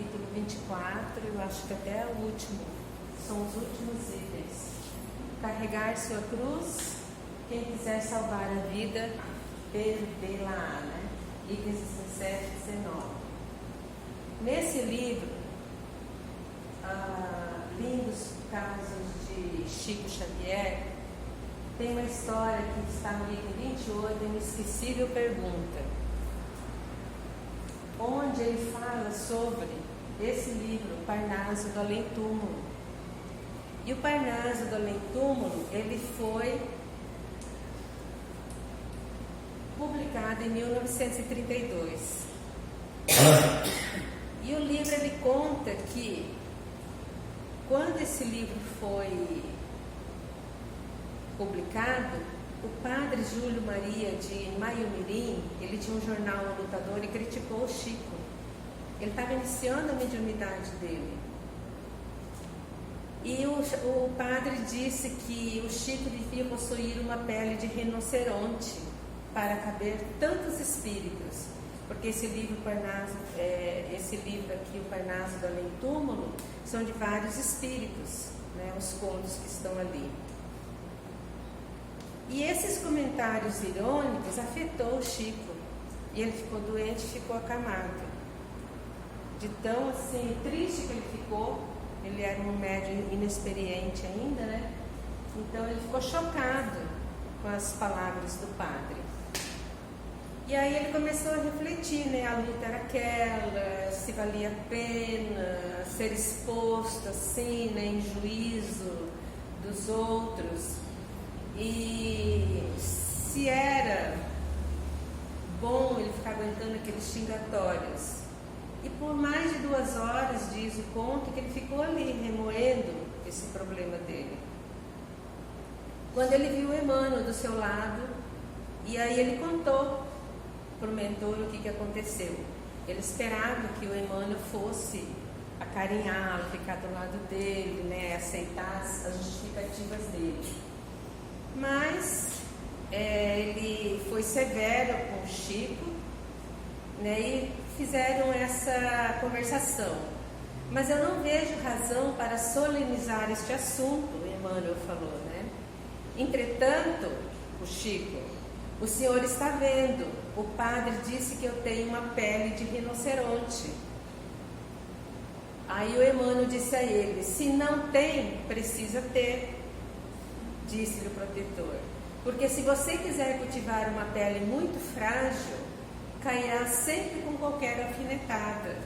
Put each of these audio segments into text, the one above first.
capítulo 24, eu acho que até o último, são os últimos itens. Carregar sua cruz, quem quiser salvar a vida, perderá, né? Itens 17 e 19. Nesse livro, Lindos Casos de Chico Xavier, tem uma história que está no item 28, Inesquecível Pergunta, onde ele fala sobre esse livro, Parnaso do Além Túmulo. E o Parnaso do Além Túmulo, ele foi publicado em 1932. E o livro, ele conta que quando esse livro foi publicado, o padre Júlio Maria de Maiomirim, ele tinha um jornal O Lutador, e criticou o Chico. Ele estava iniciando a mediunidade dele. E o padre disse que o Chico devia possuir uma pele de rinoceronte para caber tantos espíritos. Porque esse livro aqui, o Parnaso do Além Túmulo, são de vários espíritos, né, os contos que estão ali. E esses comentários irônicos afetou o Chico. E ele ficou doente e ficou acamado. De tão assim, triste que ele ficou, ele era um médium inexperiente ainda, né? Então ele ficou chocado com as palavras do padre. E aí ele começou a refletir, né? A luta era aquela, se valia a pena ser exposto assim, né? Em juízo dos outros. E se era bom ele ficar aguentando aqueles xingatórios. E por mais de 2 horas, diz o conto, que ele ficou ali remoendo esse problema dele. Quando ele viu o Emmanuel do seu lado, e aí ele contou para o mentor o que aconteceu. Ele esperava que o Emmanuel fosse acarinhá-lo, ficar do lado dele, né, aceitar as justificativas dele. Mas ele foi severo com o Chico, né, e fizeram essa conversação. Mas eu não vejo razão para solenizar este assunto, Emmanuel falou, né? Entretanto, o Chico, o senhor está vendo, o padre disse que eu tenho uma pele de rinoceronte. Aí o Emmanuel disse a ele, se não tem, precisa ter, disse-lhe o protetor. Porque se você quiser cultivar uma pele muito frágil, cairá sempre com qualquer alfinetada,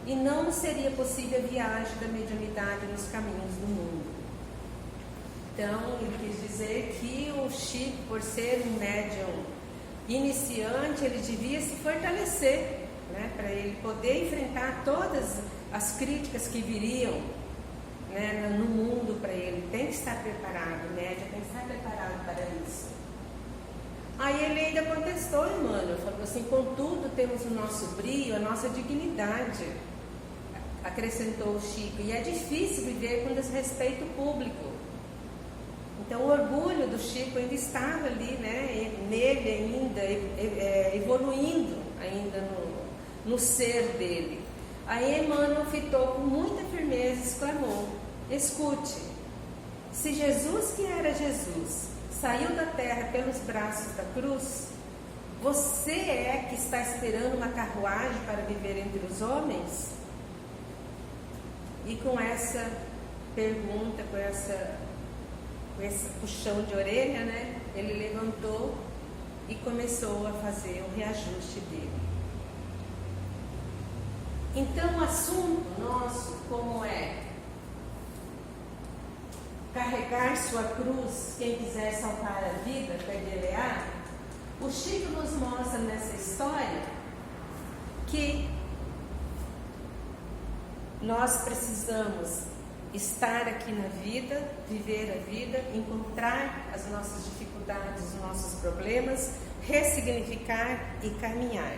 e não seria possível a viagem da mediunidade nos caminhos do mundo. Então, ele quis dizer que o Chico, por ser um médium iniciante, ele devia se fortalecer, né, para ele poder enfrentar todas as críticas que viriam, né, no mundo para ele. Tem que estar preparado, o médium tem que estar preparado para isso. Aí ele ainda contestou, Emmanuel, falou assim, contudo temos o nosso brio, a nossa dignidade, acrescentou o Chico, e é difícil viver com desrespeito público. Então o orgulho do Chico ainda estava ali, né, nele ainda, evoluindo ainda no ser dele. Aí Emmanuel fitou com muita firmeza e exclamou, escute, se Jesus que era Jesus saiu da terra pelos braços da cruz, você é que está esperando uma carruagem para viver entre os homens? E com essa pergunta, com esse puxão de orelha, né, ele levantou e começou a fazer o reajuste dele. Então o assunto nosso, como é carregar sua cruz, quem quiser salvar a vida, perder-á, o Chico nos mostra nessa história que nós precisamos estar aqui na vida, viver a vida, encontrar as nossas dificuldades, os nossos problemas, ressignificar e caminhar.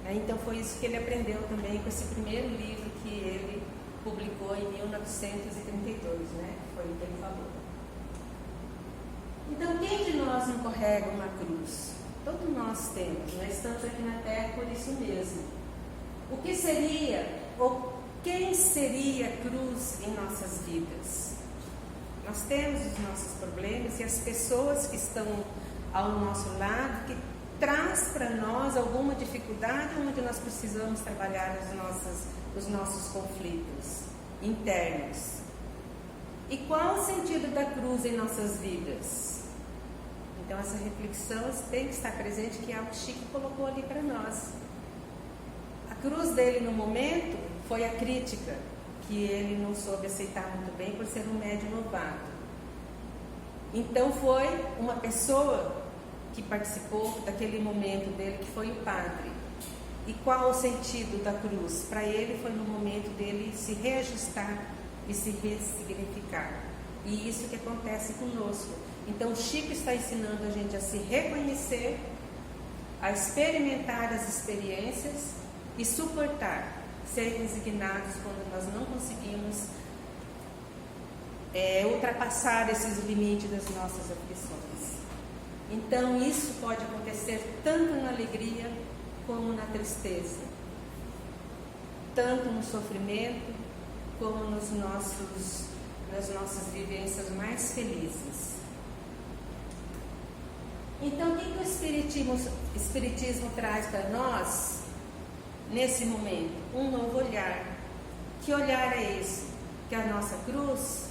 Então foi isso que ele aprendeu também com esse primeiro livro que ele publicou em 1932, né? Foi o que ele falou. Então, quem de nós não carrega uma cruz? Todos nós temos, nós estamos aqui na Terra por isso mesmo. O que seria ou quem seria a cruz em nossas vidas? Nós temos os nossos problemas e as pessoas que estão ao nosso lado, que traz para nós alguma dificuldade onde nós precisamos trabalhar os nossos conflitos internos. E qual o sentido da cruz em nossas vidas? Então essa reflexão tem que estar presente, que é algo que Chico colocou ali para nós. A cruz dele no momento foi a crítica, que ele não soube aceitar muito bem por ser um médium novato. Então foi uma pessoa que participou daquele momento dele, que foi o padre. E qual o sentido da cruz? Para ele foi no momento dele se reajustar e se ressignificar. E isso que acontece conosco. Então o Chico está ensinando a gente a se reconhecer, a experimentar as experiências e suportar, ser resignados quando nós não conseguimos ultrapassar esses limites das nossas aflições. Então isso pode acontecer tanto na alegria como na tristeza, tanto no sofrimento como nas nossas vivências mais felizes. Então o que o Espiritismo traz para nós nesse momento? Um novo olhar. Que olhar é esse? Que a nossa cruz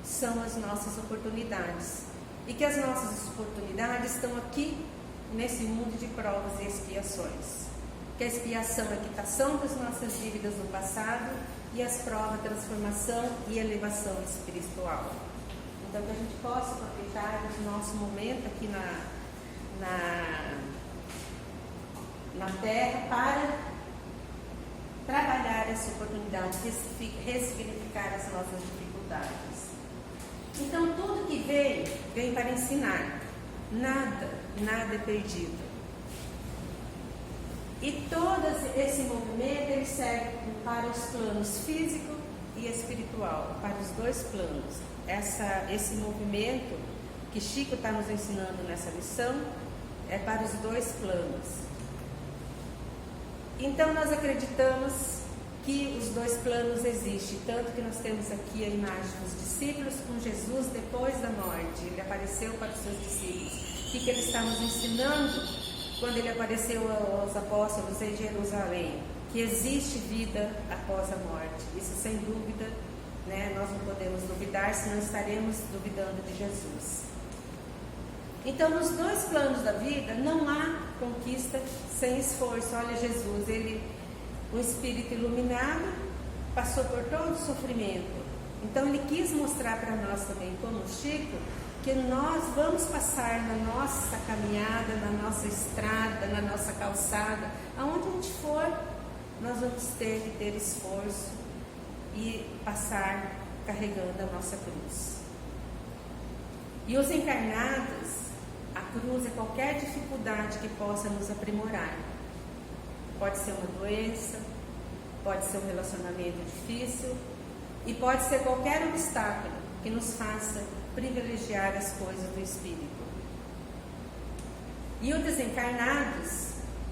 são as nossas oportunidades. E que as nossas oportunidades estão aqui nesse mundo de provas e expiações. Que a expiação é a quitação das nossas dívidas do passado e as provas, transformação e elevação espiritual. Então que a gente possa aproveitar o nosso momento aqui na Terra para trabalhar essa oportunidade, ressignificar as nossas dificuldades. Então tudo que vem para ensinar. Nada é perdido. E todo esse movimento ele serve para os planos físico e espiritual, para os dois planos. Esse movimento que Chico está nos ensinando nessa lição é para os dois planos. Então nós acreditamos que os dois planos existem, tanto que nós temos aqui a imagem dos discípulos com Jesus depois da morte. Ele apareceu para os seus discípulos. O que ele está nos ensinando quando ele apareceu aos apóstolos em Jerusalém? Que existe vida após a morte. Isso sem dúvida, né, nós não podemos duvidar, senão estaremos duvidando de Jesus. Então nos dois planos da vida não há conquista sem esforço. Olha Jesus, um espírito iluminado, passou por todo o sofrimento. Então ele quis mostrar para nós também, como Chico, que nós vamos passar na nossa caminhada, na nossa estrada, na nossa calçada, aonde a gente for, nós vamos ter que ter esforço e passar carregando a nossa cruz. E os encarnados, a cruz é qualquer dificuldade que possa nos aprimorar. Pode ser uma doença, pode ser um relacionamento difícil e pode ser qualquer obstáculo que nos faça privilegiar as coisas do Espírito. E os desencarnados,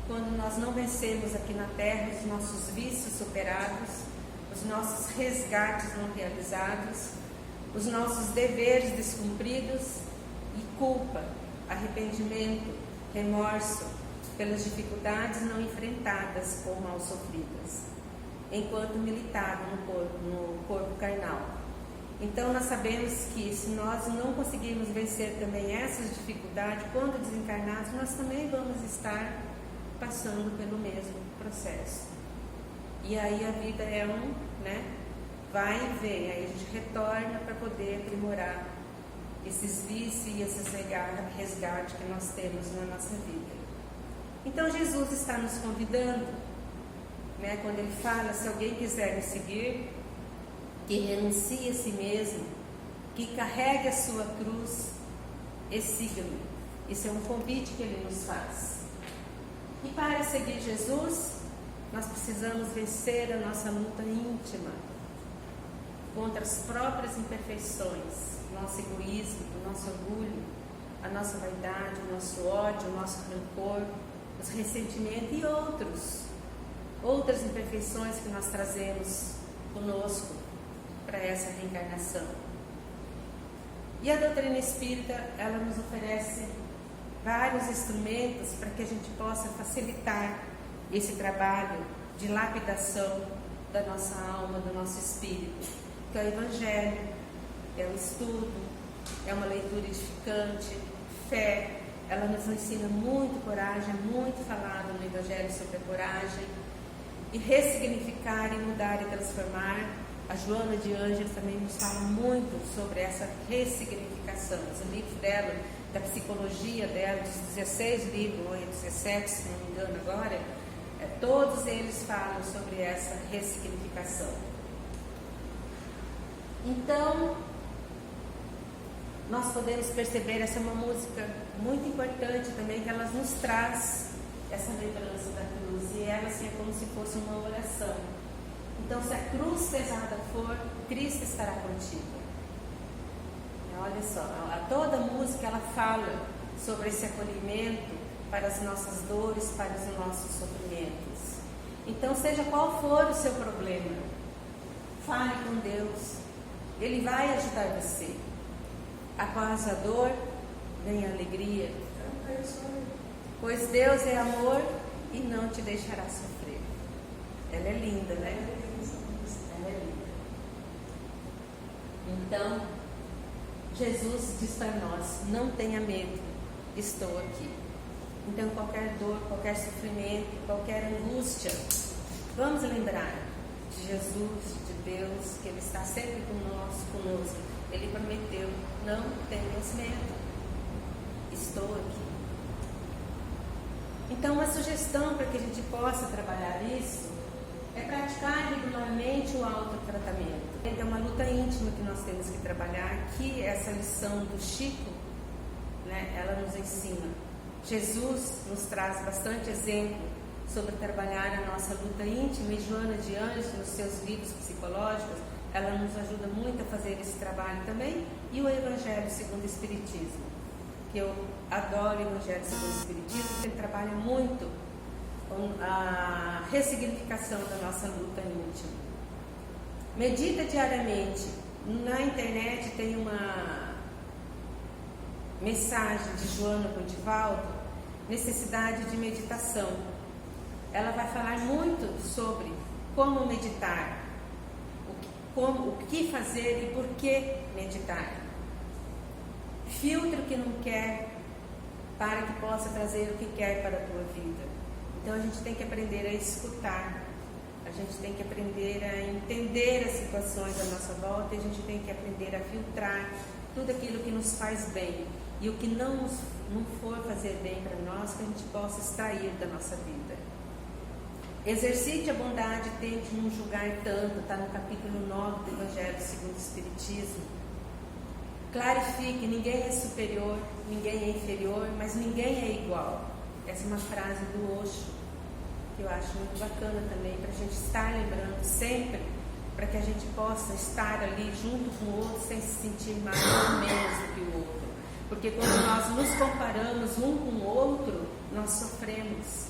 quando nós não vencemos aqui na Terra os nossos vícios superados, os nossos resgates não realizados, os nossos deveres descumpridos e culpa, arrependimento, remorso pelas dificuldades não enfrentadas ou mal sofridas, enquanto militavam no corpo carnal. Então nós sabemos que se nós não conseguirmos vencer também essas dificuldades, quando desencarnados, nós também vamos estar passando pelo mesmo processo. E aí a vida é vai e vem, aí a gente retorna para poder aprimorar esses vícios e esses resgates que nós temos na nossa vida. Então Jesus está nos convidando, quando ele fala, se alguém quiser me seguir, que renuncie a si mesmo, que carregue a sua cruz e siga-me. Isso é um convite que ele nos faz. E para seguir Jesus, nós precisamos vencer a nossa luta íntima contra as próprias imperfeições, nosso egoísmo, o nosso orgulho, a nossa vaidade, o nosso ódio, o nosso rancor, os ressentimentos e outros outras imperfeições que nós trazemos conosco para essa reencarnação. E a doutrina espírita, ela nos oferece vários instrumentos para que a gente possa facilitar esse trabalho de lapidação da nossa alma, do nosso espírito, que é o Evangelho, é o estudo, é uma leitura edificante, fé. Ela nos ensina muito coragem, muito falado no Evangelho sobre a coragem, e ressignificar e mudar e transformar. A Joana de Ângeles também nos fala muito sobre essa ressignificação. Os livros dela, da psicologia dela, dos 16 livros, ou 17, se não me engano agora, todos eles falam sobre essa ressignificação. Então, nós podemos perceber, essa é uma música muito importante também, que ela nos traz essa lembrança da cruz, e ela assim, é como se fosse uma oração. Então, se a cruz pesada for, Cristo estará contigo. Olha só, toda música ela fala sobre esse acolhimento para as nossas dores, para os nossos sofrimentos. Então, seja qual for o seu problema, fale com Deus, Ele vai ajudar você. Após a dor, vem a alegria, pois Deus é amor e não te deixará sofrer. Ela é linda, né? Ela é linda. Então, Jesus diz para nós: não tenha medo, estou aqui. Então, qualquer dor, qualquer sofrimento, qualquer angústia, vamos lembrar de Jesus, de Deus, que Ele está sempre conosco. Ele prometeu: não tenhas medo, estou aqui. Então, uma sugestão para que a gente possa trabalhar isso é praticar regularmente o autotratamento. É uma luta íntima que nós temos que trabalhar, que essa lição do Chico, né, ela nos ensina. Jesus nos traz bastante exemplo sobre trabalhar a nossa luta íntima, e Joana de Ângeles, nos seus livros psicológicos, ela nos ajuda muito a fazer esse trabalho também. E o Evangelho segundo o Espiritismo, que eu adoro o Evangelho segundo o Espiritismo, porque ele trabalha muito com a ressignificação da nossa luta íntima. Medita diariamente. Na internet tem uma mensagem de Joana Codivaldo, necessidade de meditação. Ela vai falar muito sobre como meditar, o que fazer e por que meditar. Filtre o que não quer para que possa trazer o que quer para a tua vida. Então a gente tem que aprender a escutar, a gente tem que aprender a entender as situações à nossa volta, e a gente tem que aprender a filtrar tudo aquilo que nos faz bem, e o que não for fazer bem para nós, que a gente possa extrair da nossa vida. Exercite a bondade, tente não julgar tanto, está no capítulo 9 do Evangelho segundo o Espiritismo. Clarifique, ninguém é superior, ninguém é inferior, mas ninguém é igual. Essa é uma frase do Osho, que eu acho muito bacana também, para a gente estar lembrando sempre, para que a gente possa estar ali junto com o outro, sem se sentir mais ou menos do que o outro. Porque quando nós nos comparamos um com o outro, nós sofremos.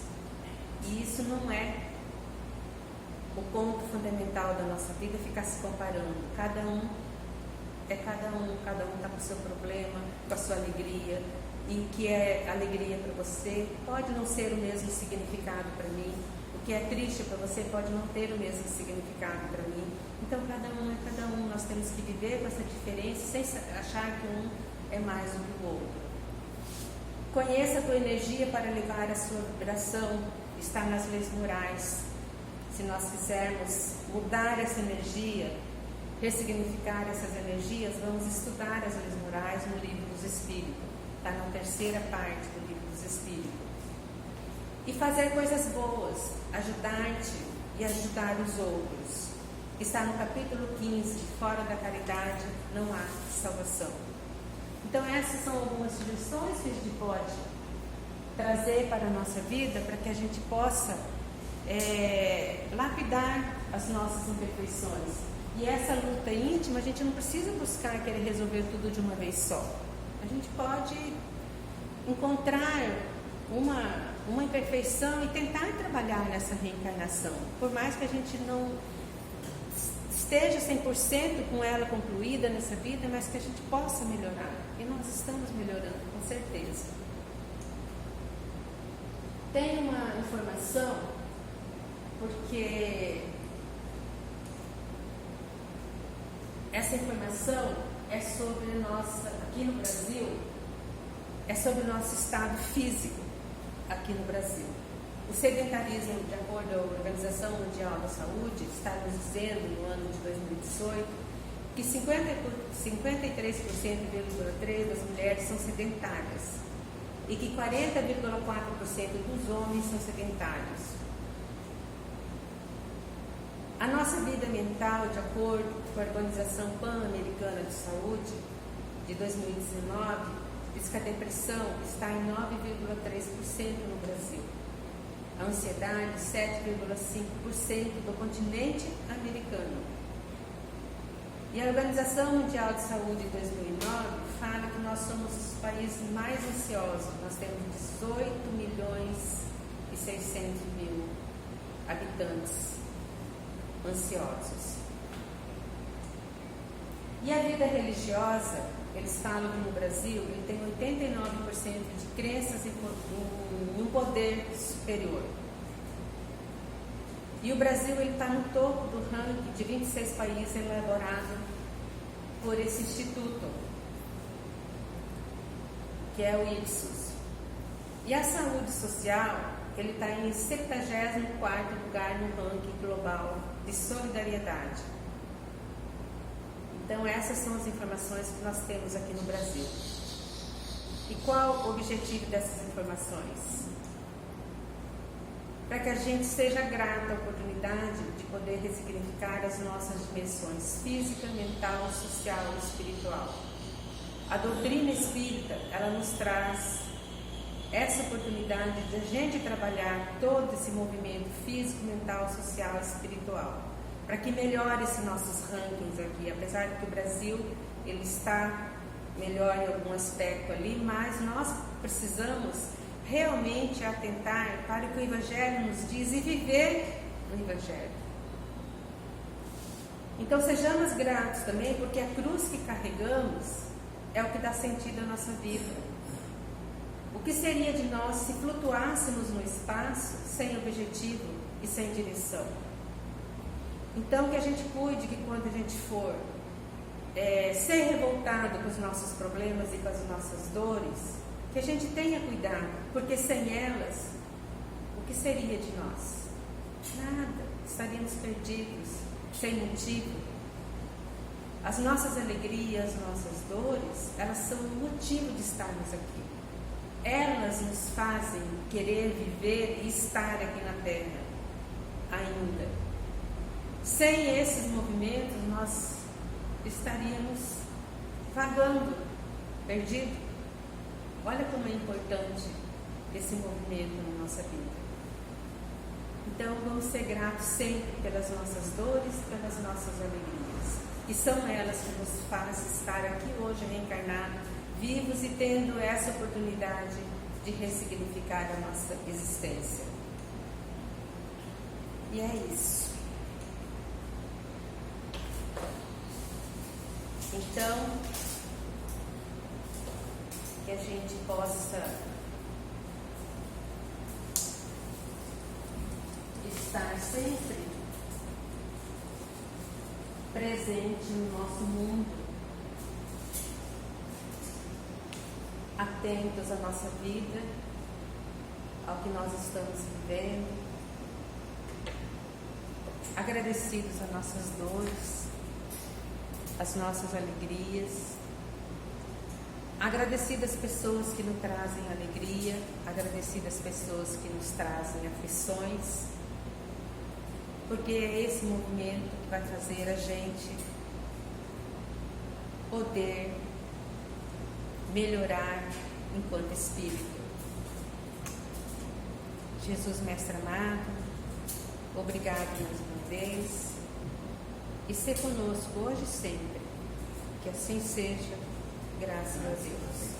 E isso não é o ponto fundamental da nossa vida, ficar se comparando. Cada um está com o seu problema, com a sua alegria. E o que é alegria para você pode não ser o mesmo significado para mim. O que é triste para você pode não ter o mesmo significado para mim. Então, cada um é cada um. Nós temos que viver com essa diferença sem achar que um é mais do que o outro. Conheça a tua energia para elevar a sua vibração. Está nas leis morais. Se nós quisermos mudar essa energia, ressignificar essas energias, vamos estudar as leis morais no Livro dos Espíritos. Está na terceira parte do Livro dos Espíritos. E fazer coisas boas, ajudar-te e ajudar os outros. Está no capítulo 15, fora da caridade não há salvação. Então essas são algumas sugestões que a gente pode trazer para a nossa vida, para que a gente possa lapidar as nossas imperfeições. E essa luta íntima, a gente não precisa buscar querer resolver tudo de uma vez só. A gente pode encontrar uma uma imperfeição e tentar trabalhar nessa reencarnação. Por mais que a gente não esteja 100% com ela concluída nessa vida, mas que a gente possa melhorar. E nós estamos melhorando, com certeza. Tem uma informação, porque essa informação é sobre aqui no Brasil, é sobre o nosso estado físico aqui no Brasil. O sedentarismo, de acordo com a Organização Mundial da Saúde, está nos dizendo no ano de 2018 que 53,3% das mulheres são sedentárias e que 40,4% dos homens são sedentários. A nossa vida mental, de acordo com a Organização Pan-Americana de Saúde, de 2019, diz que a depressão está em 9,3% no Brasil. A ansiedade, 7,5% do continente americano. E a Organização Mundial de Saúde, de 2009, fala que nós somos os países mais ansiosos. Nós temos 18 milhões e 600 mil habitantes ansiosos. E a vida religiosa, eles falam que no Brasil ele tem 89% de crenças em um poder superior. E o Brasil está no topo do ranking de 26 países elaborado por esse instituto, que é o Ipsos. E a saúde social, ele está em 74º lugar no ranking global de solidariedade. Então essas são as informações que nós temos aqui no Brasil. E qual o objetivo dessas informações? Para que a gente seja grato à oportunidade de poder ressignificar as nossas dimensões física, mental, social e espiritual. A doutrina espírita, ela nos traz essa oportunidade de a gente trabalhar todo esse movimento físico, mental, social e espiritual, para que melhore esses nossos rankings aqui, apesar de que o Brasil ele está melhor em algum aspecto ali, mas nós precisamos realmente atentar para o que o Evangelho nos diz e viver o Evangelho. Então sejamos gratos também, porque a cruz que carregamos é o que dá sentido à nossa vida. O que seria de nós se flutuássemos no espaço sem objetivo e sem direção? Então que a gente cuide que quando a gente for ser revoltado com os nossos problemas e com as nossas dores, que a gente tenha cuidado, porque sem elas, o que seria de nós? Nada, estaríamos perdidos, sem motivo. As nossas alegrias, as nossas dores, elas são o motivo de estarmos aqui. Elas nos fazem querer viver e estar aqui na Terra ainda. Sem esses movimentos, nós estaríamos vagando, perdidos. Olha como é importante esse movimento na nossa vida. Então vamos ser gratos sempre pelas nossas dores, pelas nossas alegrias. E são elas que nos fazem estar aqui hoje reencarnados, vivos e tendo essa oportunidade de ressignificar a nossa existência. E é isso. Então, que a gente possa estar sempre presente no nosso mundo, atentos à nossa vida, ao que nós estamos vivendo, agradecidos às nossas dores, às nossas alegrias, agradecidas às pessoas que nos trazem alegria, agradecidas às pessoas que nos trazem aflições, porque é esse movimento que vai fazer a gente poder melhorar enquanto espírito. Jesus Mestre amado, obrigado mais uma vez e ser conosco hoje e sempre, que assim seja, graças a Deus.